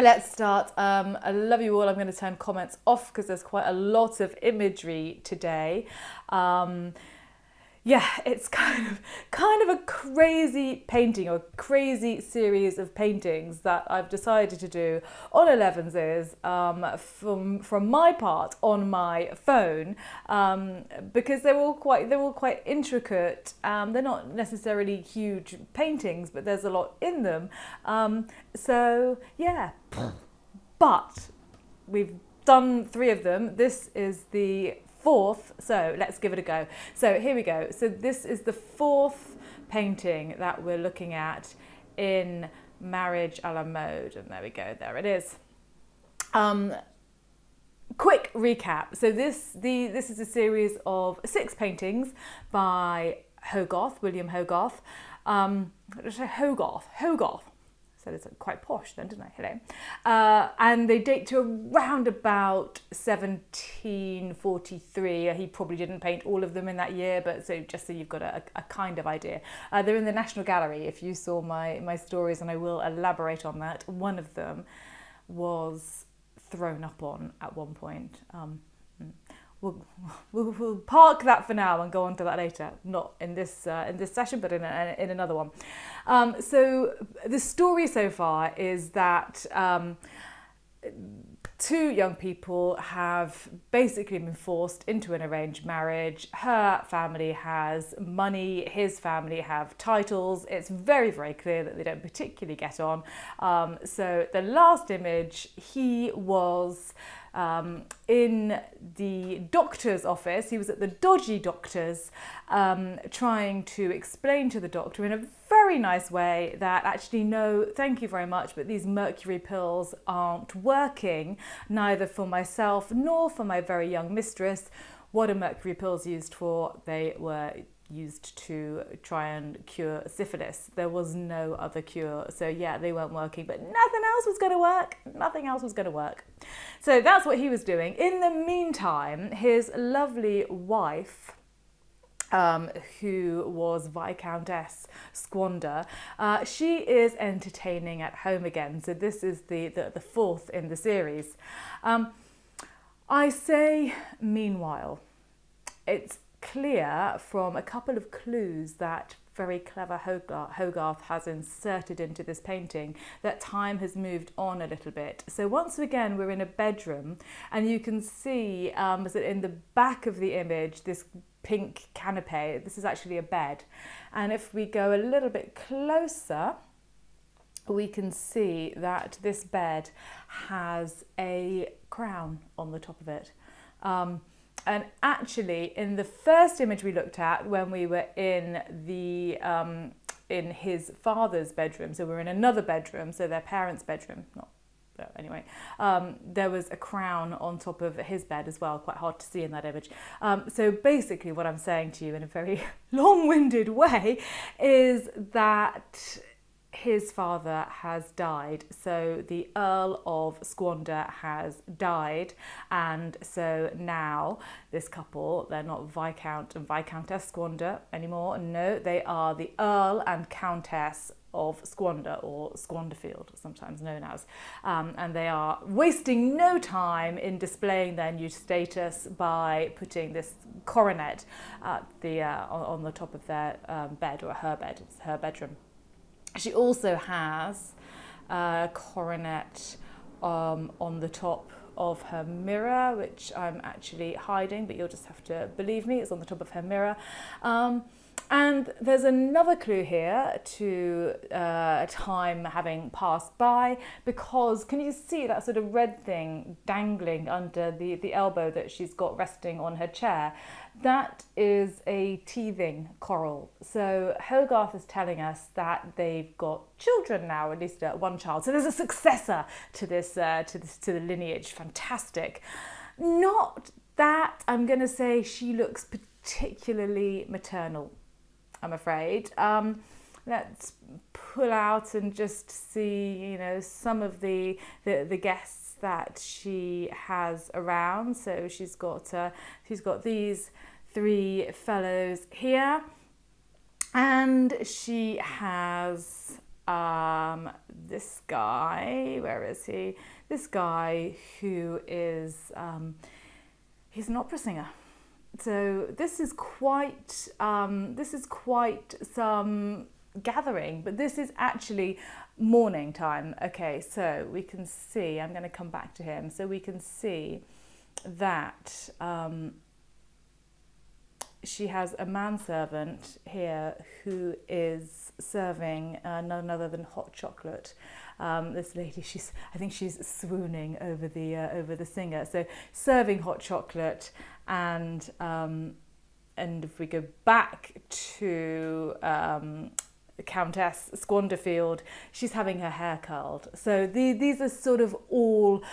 let's start. I love you all. I'm going to turn comments off because there's quite a lot of imagery today. Yeah, it's kind of a crazy painting or crazy series of paintings that I've decided to do on Elevenses from my part on my phone, because they're all quite intricate. They're not necessarily huge paintings, but there's a lot in them. So yeah, but we've done 3 of them. This is the 4th, so let's give it a go. So here we go. So this is the 4th painting that we're looking at in Marriage a la Mode, and there we go, there it is. Quick recap. So this is a series of 6 paintings by William Hogarth. Hogarth. So it's quite posh then, didn't I? Hello. And they date to around about 1743. He probably didn't paint all of them in that year, but just so you've got a kind of idea. They're in the National Gallery, if you saw my stories, and I will elaborate on that. One of them was thrown up on at one point. We'll park that for now and go on to that later. Not in this session, but in another one. So the story so far is that 2 young people have basically been forced into an arranged marriage. Her family has money, his family have titles. It's very, very clear that they don't particularly get on. So the last image, he was in the doctor's office. He was at the dodgy doctor's, trying to explain to the doctor in a very nice way that actually no, thank you very much, but these mercury pills aren't working, neither for myself nor for my very young mistress. What are mercury pills used for? They were used to try and cure syphilis. There was no other cure. So yeah, they weren't working, but nothing else was going to work. Nothing else was going to work. So that's what he was doing. In the meantime, his lovely wife, who was Viscountess Squander, she is entertaining at home again. So this is the 4th in the series. I say meanwhile, it's clear from a couple of clues that very clever Hogarth has inserted into this painting that time has moved on a little bit. So once again, we're in a bedroom, and you can see in the back of the image, this pink canopy. This is actually a bed. And if we go a little bit closer, we can see that this bed has a crown on the top of it. And actually, in the first image we looked at, when we were in his father's bedroom, so we're in another bedroom, so their parents' bedroom, anyway, there was a crown on top of his bed as well, quite hard to see in that image. So basically what I'm saying to you in a very long-winded way is that his father has died. So the Earl of Squander has died, and so now this couple, they're not Viscount and Viscountess Squander anymore. No, they are the Earl and Countess of Squander, or Squanderfield, sometimes known as. And they are wasting no time in displaying their new status by putting this coronet at on the top of their bed, or her bed. It's her bedroom. She also has a coronet on the top of her mirror, which I'm actually hiding, but you'll just have to believe me, it's on the top of her mirror. And there's another clue here to time having passed by, because can you see that sort of red thing dangling under the elbow that she's got resting on her chair? That is a teething coral. So Hogarth is telling us that they've got children now, at least one child. So there's a successor to the lineage. Fantastic. Not that I'm going to say she looks particularly maternal, I'm afraid. Let's pull out and just see, some of the guests that she has around. So she's got these 3 fellows here, and she has this this guy, where is he? This guy who is, he's an opera singer. So this is quite some gathering, but this is actually morning time. Okay, so we can see, I'm going to come back to him, so we can see that she has a manservant here who is serving none other than hot chocolate. This lady, I think she's swooning over the singer. So serving hot chocolate, and if we go back to Countess Squanderfield, she's having her hair curled. So these are sort of all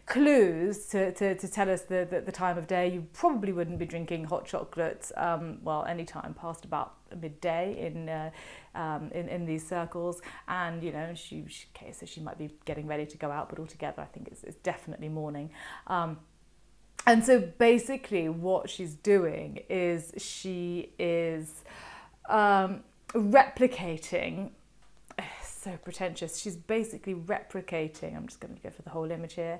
clues to tell us the time of day. You probably wouldn't be drinking hot chocolate, well, any time past about midday in these circles. And you know, so she might be getting ready to go out, but altogether I think it's definitely morning. And so basically what she's doing is she is replicating, so pretentious, she's basically replicating, I'm just going to go for the whole image here,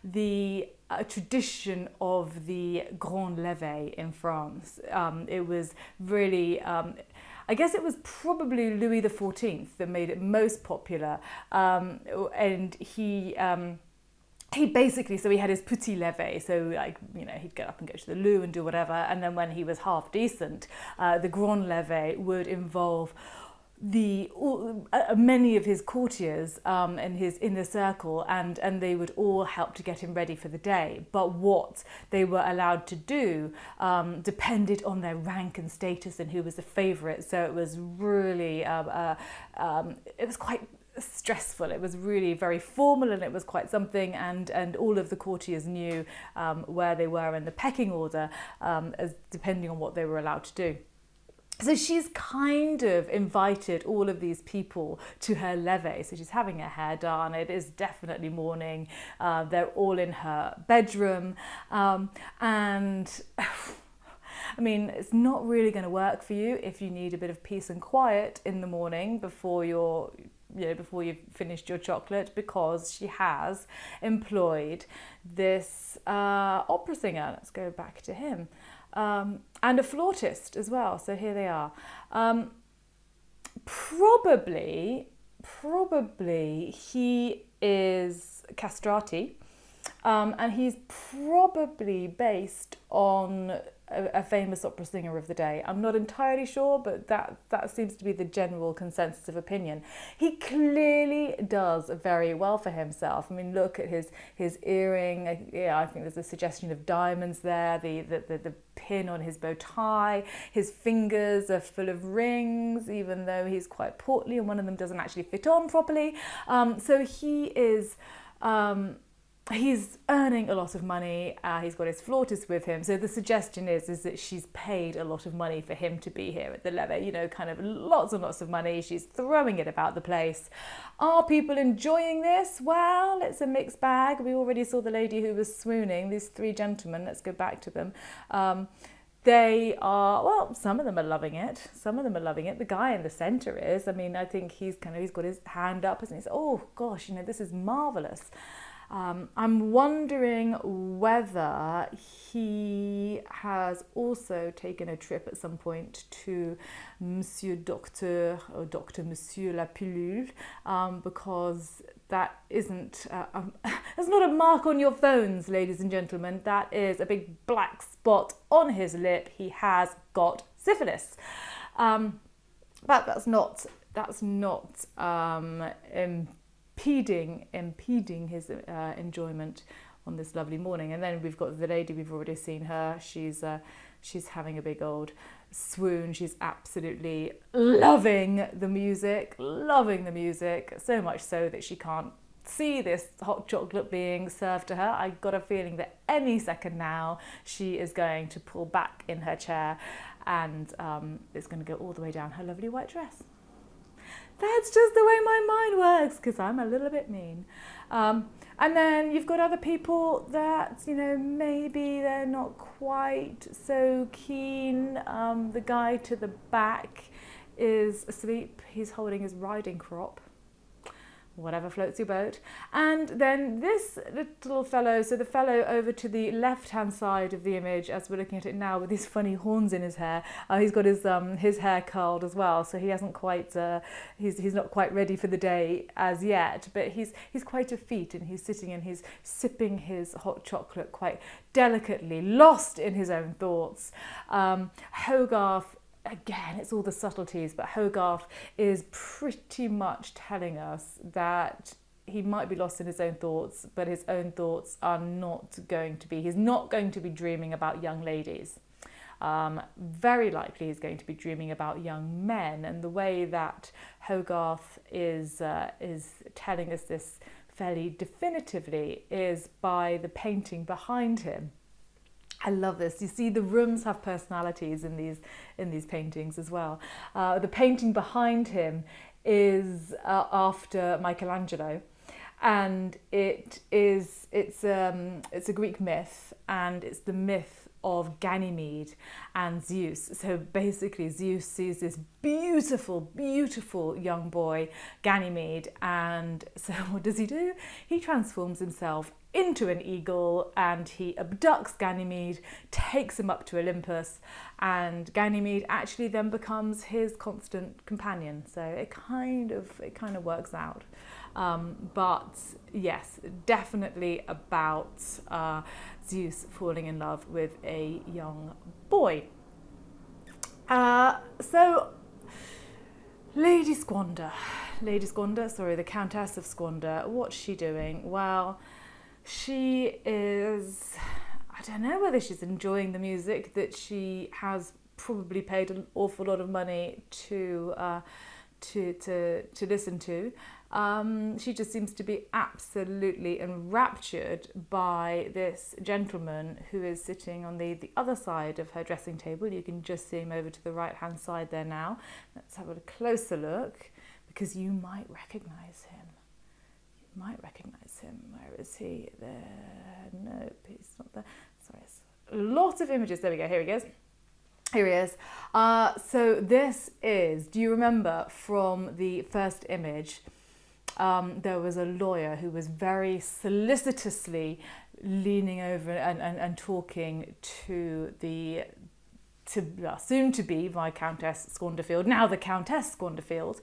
the tradition of the Grand Levée in France. It was really, I guess it was probably Louis XIV that made it most popular, and he basically, so he had his petit lever, so like, you know, he'd get up and go to the loo and do whatever, and then when he was half decent, the grand lever would involve many of his courtiers in the circle, and they would all help to get him ready for the day. But what they were allowed to do depended on their rank and status and who was the favourite. So it was really it was quite stressful. It was really very formal, and it was quite something, and all of the courtiers knew where they were in the pecking order, as depending on what they were allowed to do. So she's kind of invited all of these people to her levee. So she's having her hair done. It is definitely morning. They're all in her bedroom, and I mean, it's not really going to work for you if you need a bit of peace and quiet in the morning before before you've finished your chocolate, because she has employed this opera singer. Let's go back to him. And a flautist as well. So here they are. Probably he is castrati, and he's probably based on a famous opera singer of the day. I'm not entirely sure, but that seems to be the general consensus of opinion. He clearly does very well for himself. I mean, look at his earring. Yeah, I think there's a suggestion of diamonds there. The pin on his bow tie. His fingers are full of rings, even though he's quite portly, and one of them doesn't actually fit on properly. So he is. He's earning a lot of money. He's got his flautist with him. So the suggestion is that she's paid a lot of money for him to be here at the levee. You know, kind of lots and lots of money. She's throwing it about the place. Are people enjoying this? Well, it's a mixed bag. We already saw the lady who was swooning. These three gentlemen, let's go back to them. They are, well, some of them are loving it. Some of them are loving it. The guy in the centre is. I mean, I think he's got his hand up, and he's, oh gosh, you know, this is marvellous. I'm wondering whether he has also taken a trip at some point to Monsieur Docteur or Doctor Monsieur La Pilule, because that isn't, that's not a mark on your phones, ladies and gentlemen. That is a big black spot on his lip. He has got syphilis. But that's not impeding his enjoyment on this lovely morning. And then we've got the lady, we've already seen her. She's having a big old swoon. She's absolutely loving the music, so much so that she can't see this hot chocolate being served to her. I got a feeling that any second now she is going to pull back in her chair, and it's going to go all the way down her lovely white dress. That's just the way my mind works, because I'm a little bit mean. And then you've got other people that, you know, maybe they're not quite so keen. The guy to the back is asleep. He's holding his riding crop. whatever floats your boat. And then this little fellow, so the fellow over to the left-hand side of the image, as we're looking at it now, with these funny horns in his hair, he's got his hair curled as well, so he hasn't quite, he's not quite ready for the day as yet, but he's quite effete, and he's sitting and he's sipping his hot chocolate quite delicately, lost in his own thoughts. Hogarth, again, it's all the subtleties, but Hogarth is pretty much telling us that he might be lost in his own thoughts, but his own thoughts are not going to be, he's not going to be dreaming about young ladies. Very likely he's going to be dreaming about young men, and the way that Hogarth is telling us this fairly definitively is by the painting behind him. I love this. You see, the rooms have personalities in these paintings as well. The painting behind him is after Michelangelo, and it's a Greek myth, and it's the myth of Ganymede and Zeus. So basically Zeus sees this beautiful, beautiful young boy, Ganymede, and so what does he do? He transforms himself into an eagle, and he abducts Ganymede, takes him up to Olympus, and Ganymede actually then becomes his constant companion. So it kind of works out. But yes, definitely about Zeus falling in love with a young boy. So Lady Squander, the Countess of Squander, what's she doing? Well, she is, I don't know whether she's enjoying the music that she has probably paid an awful lot of money to listen to. She just seems to be absolutely enraptured by this gentleman who is sitting on the other side of her dressing table. You can just see him over to the right-hand side there now. Let's have a closer look, because you might recognise him. Where is he? There. Nope, he's not there. Sorry, it's a lot of images. There we go. Here he is. So this is, do you remember from the first image, there was a lawyer who was very solicitously leaning over and talking to the soon-to-be Viscountess Squanderfield, now the Countess Squanderfield.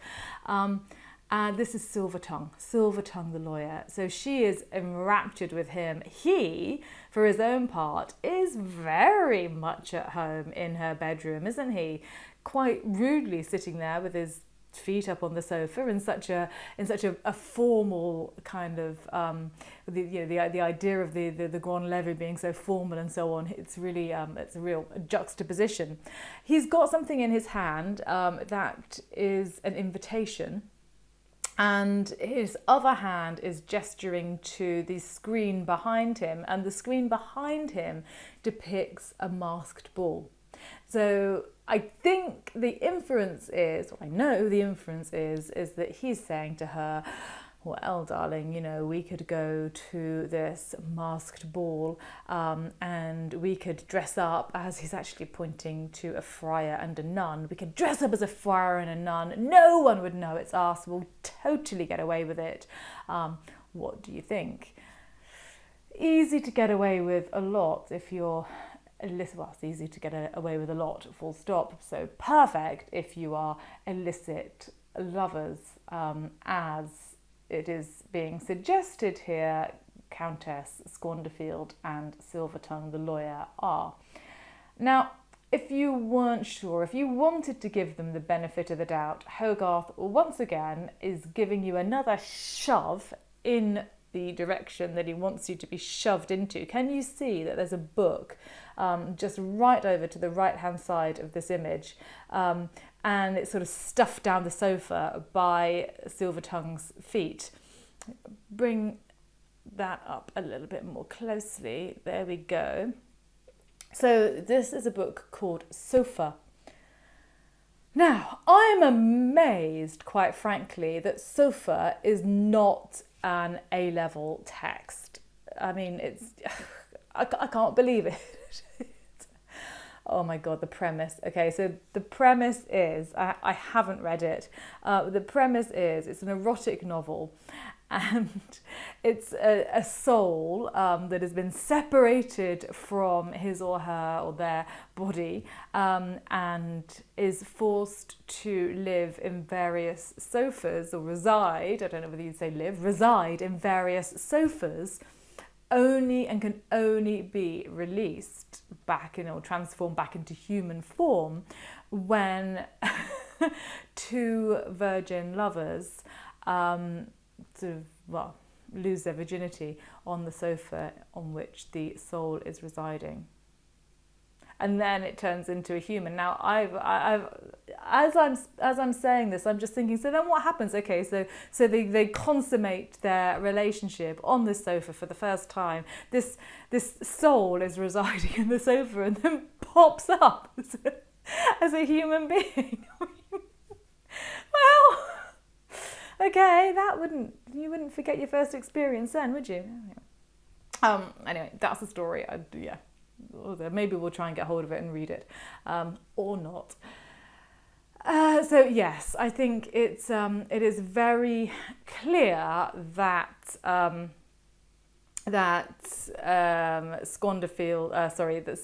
And this is Silvertongue the lawyer. So she is enraptured with him. He, for his own part, is very much at home in her bedroom, isn't he? Quite rudely sitting there with his feet up on the sofa in such a formal kind of the idea of the Grand Levee being so formal and so on. It's really it's a real juxtaposition. He's got something in his hand that is an invitation. And his other hand is gesturing to the screen behind him, and the screen behind him depicts a masked ball. So I think the inference is, I know the inference is that he's saying to her, well, darling, we could go to this masked ball and we could dress up, as he's actually pointing to a friar and a nun. We could dress up as a friar and a nun. No one would know it's us. We'll totally get away with it. What do you think? Easy to get away with a lot if you're illicit. Well, it's easy to get away with a lot, full stop. So perfect if you are illicit lovers, as it is being suggested here, Countess Squanderfield and Silvertongue the lawyer are. Now, if you weren't sure, if you wanted to give them the benefit of the doubt, Hogarth once again is giving you another shove in the direction that he wants you to be shoved into. Can you see that there's a book just right over to the right-hand side of this image? And it's sort of stuffed down the sofa by Silvertongue's feet. Bring that up a little bit more closely. There we go. So this is a book called Sofa. Now, I'm amazed, quite frankly, that Sofa is not an A-level text. I mean, I can't believe it. Oh my God, the premise. Okay, so the premise is, I haven't read it. The premise is, it's an erotic novel, and it's a soul that has been separated from his or her or their body, and is forced to live in various sofas, or reside, I don't know whether you'd say live, reside in various sofas, and can only be released back in, or transformed back into human form, when two virgin lovers lose their virginity on the sofa on which the soul is residing. And then it turns into a human. Now, as I'm saying this, I'm just thinking, so then what happens? Okay, so they consummate their relationship on the sofa for the first time. This soul is residing in the sofa and then pops up as a human being. Well, okay, you wouldn't forget your first experience then, would you? Anyway, that's the story. Yeah. Maybe we'll try and get hold of it and read it, or not. So yes, I think it is very clear that that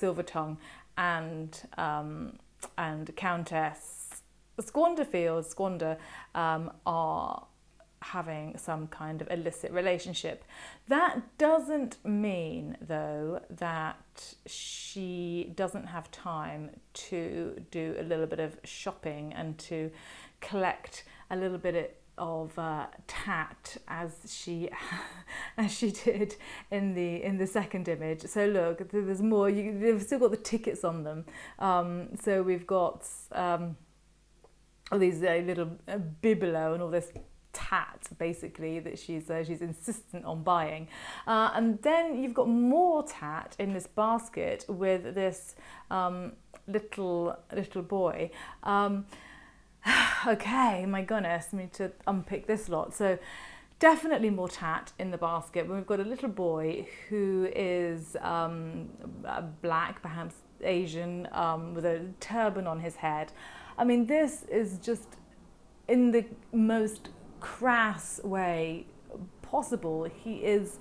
Silvertongue and Countess Squander are having some kind of illicit relationship. That doesn't mean, though, that she doesn't have time to do a little bit of shopping and to collect a little bit of tat, as she did in the second image. So look, there's more. They've still got the tickets on them. So we've got all these little bibelot and all this tat, basically, that she's insistent on buying, and then you've got more tat in this basket with this little boy. Okay, my goodness, I need to unpick this lot. So definitely more tat in the basket. We've got a little boy who is black, perhaps Asian, with a turban on his head. I mean, this is just in the most crass way possible. He's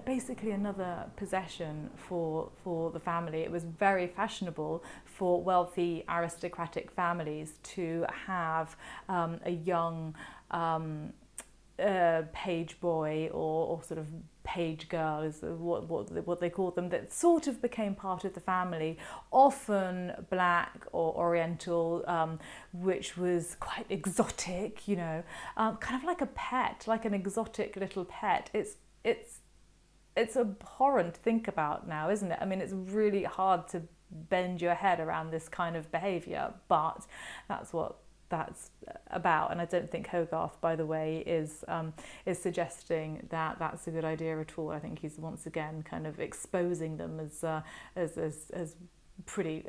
basically another possession for the family. It was very fashionable for wealthy aristocratic families to have a young page boy or sort of page girl is what they called them, that sort of became part of the family, often black or oriental, which was quite exotic, kind of like a pet, like an exotic little pet. It's abhorrent to think about now, isn't it? I mean, it's really hard to bend your head around this kind of behaviour, but that's what that's about. And I don't think Hogarth, by the way, is suggesting that that's a good idea at all. I think he's once again kind of exposing them as pretty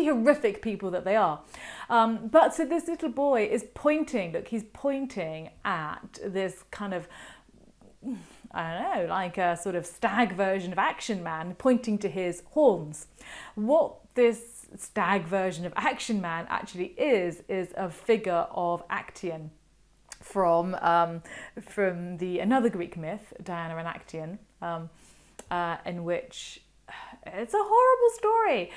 horrific people that they are. But so this little boy is pointing. Look, he's pointing at this kind of, I don't know, like a sort of stag version of Action Man, pointing to his horns. What this stag version of Action Man actually is a figure of Actaeon from the another Greek myth, Diana and Actaeon, in which it's a horrible story,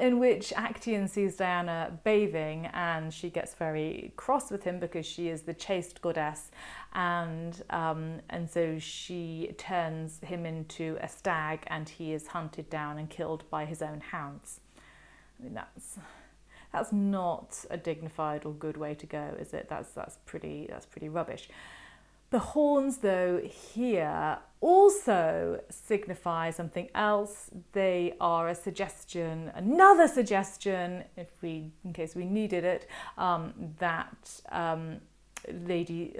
in which Actaeon sees Diana bathing and she gets very cross with him because she is the chaste goddess, and so she turns him into a stag and he is hunted down and killed by his own hounds. I mean, that's not a dignified or good way to go, is it? That's pretty rubbish. The horns, though, here also signify something else. They are another suggestion, in case we needed it, that Lady,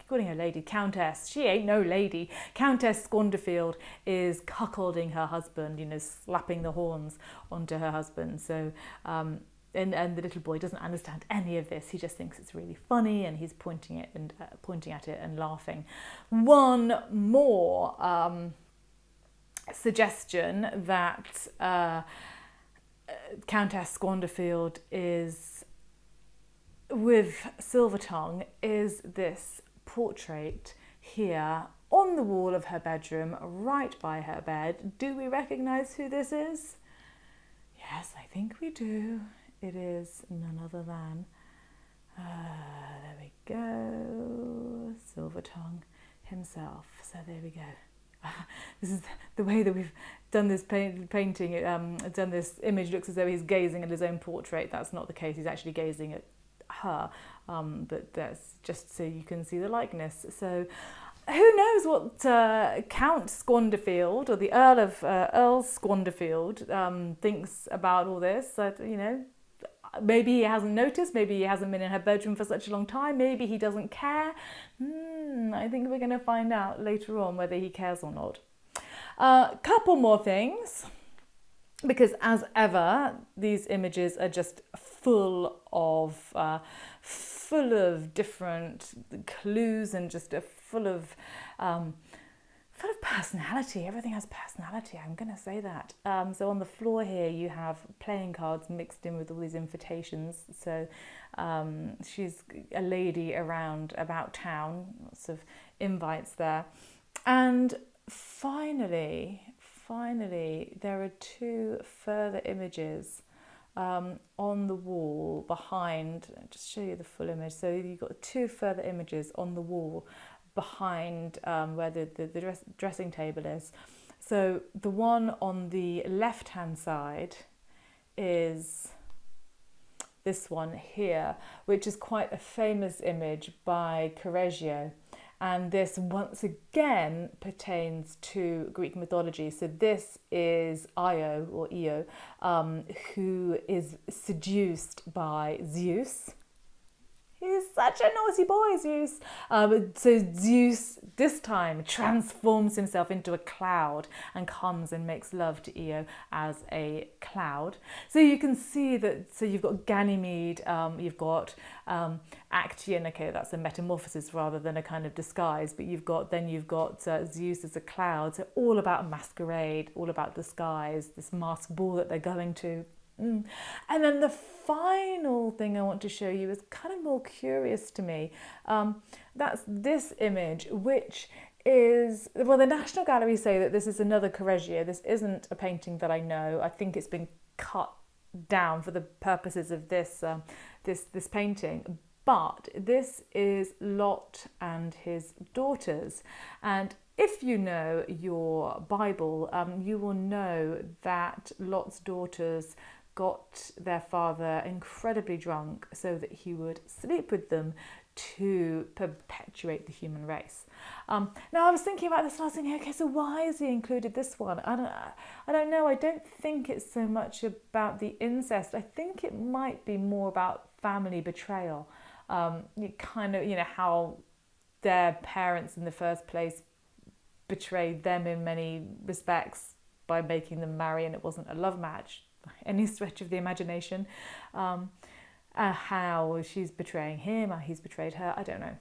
calling her Lady, Countess, she ain't no lady, Countess Squanderfield is cuckolding her husband, slapping the horns onto her husband. So, and the little boy doesn't understand any of this. He just thinks it's really funny, and he's pointing at it and laughing. One more suggestion that Countess Squanderfield is with Silvertongue is this portrait here on the wall of her bedroom, right by her bed. Do we recognise who this is? Yes, I think we do. It is none other than, there we go, Silvertongue himself. So there we go. This is the way that we've done this painting, done this image. Looks as though he's gazing at his own portrait. That's not the case. He's actually gazing at her, but that's just so you can see the likeness. So who knows what Count Squanderfield or the Earl Squanderfield thinks about all this. You know, maybe he hasn't noticed, maybe he hasn't been in her bedroom for such a long time, maybe he doesn't care. I think we're going to find out later on whether he cares or not. Couple more things, because as ever, these images are just full of different clues and just full of personality. Everything has personality, I'm going to say that. So on the floor here you have playing cards mixed in with all these invitations. So she's a lady about town, lots of invites there. And finally, there are two further images on the wall behind. I'll just show you the full image. So you've got two further images on the wall behind where the dressing table is. So the one on the left hand side is this one here, which is quite a famous image by Correggio. And this once again pertains to Greek mythology. So this is Io, who is seduced by Zeus. He's such a naughty boy, Zeus. So Zeus this time transforms himself into a cloud and comes and makes love to Io as a cloud. So you can see that, so you've got Ganymede, you've got Actaeon, okay, that's a metamorphosis rather than a kind of disguise, but you've got Zeus as a cloud, so all about masquerade, all about disguise, this masked ball that they're going to. And then the final thing I want to show you is kind of more curious to me. That's this image, which is, well, the National Gallery say that this is another Correggio. This isn't a painting that I know. I think it's been cut down for the purposes of this this painting. But this is Lot and his daughters. And if you know your Bible, you will know that Lot's daughters got their father incredibly drunk so that he would sleep with them to perpetuate the human race. Now I was thinking about this and I was thinking, okay, so why has he included this one? I don't know. I don't think it's so much about the incest. I think it might be more about family betrayal. You kind of, how their parents in the first place betrayed them in many respects by making them marry, and it wasn't a love match by any stretch of the imagination. How she's betraying him, how he's betrayed her, I don't know.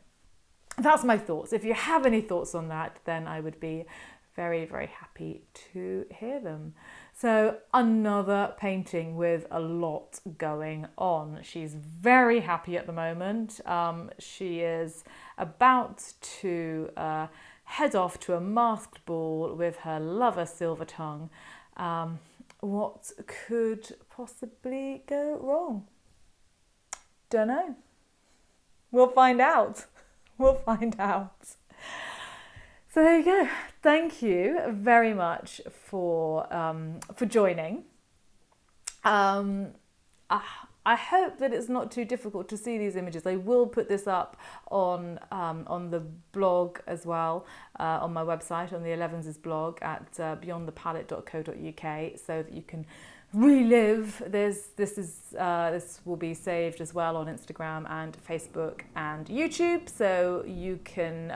That's my thoughts. If you have any thoughts on that, then I would be very, very happy to hear them. So another painting with a lot going on. She's very happy at the moment. She is about to head off to a masked ball with her lover Silvertongue. What could possibly go wrong? Don't know. We'll find out. We'll find out. So there you go. Thank you very much for joining. I hope that it's not too difficult to see these images. I will put this up on the blog as well, on my website, on the Elevenses blog at beyondthepalette.co.uk, so that you can relive this. This will be saved as well on Instagram and Facebook and YouTube, so you can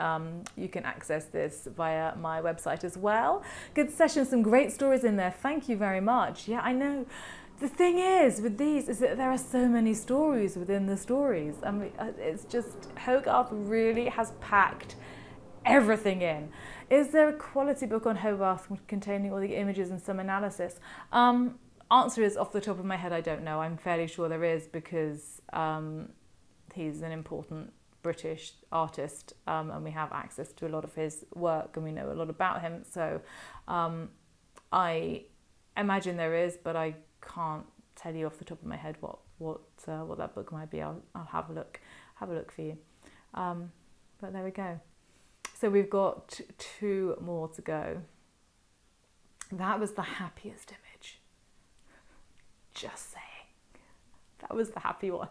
access this via my website as well. Good session, some great stories in there. Thank you very much. Yeah, I know. The thing is with these is that there are so many stories within the stories. I mean, it's just, Hogarth really has packed everything in. Is there a quality book on Hogarth containing all the images and some analysis? Answer is, off the top of my head, I don't know. I'm fairly sure there is, because he's an important British artist, and we have access to a lot of his work, and we know a lot about him. So I imagine there is, but I can't tell you off the top of my head what that book might be. I'll have a look for you. But there we go. So we've got 2 more to go. That was the happiest image. Just saying. That was the happy one.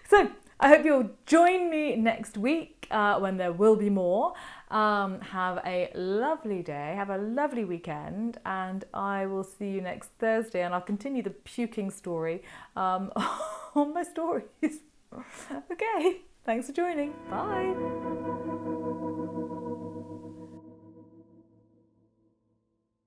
So I hope you'll join me next week when there will be more. Have a lovely day. Have a lovely weekend. And I will see you next Thursday. And I'll continue the puking story on my stories. Okay. Thanks for joining. Bye.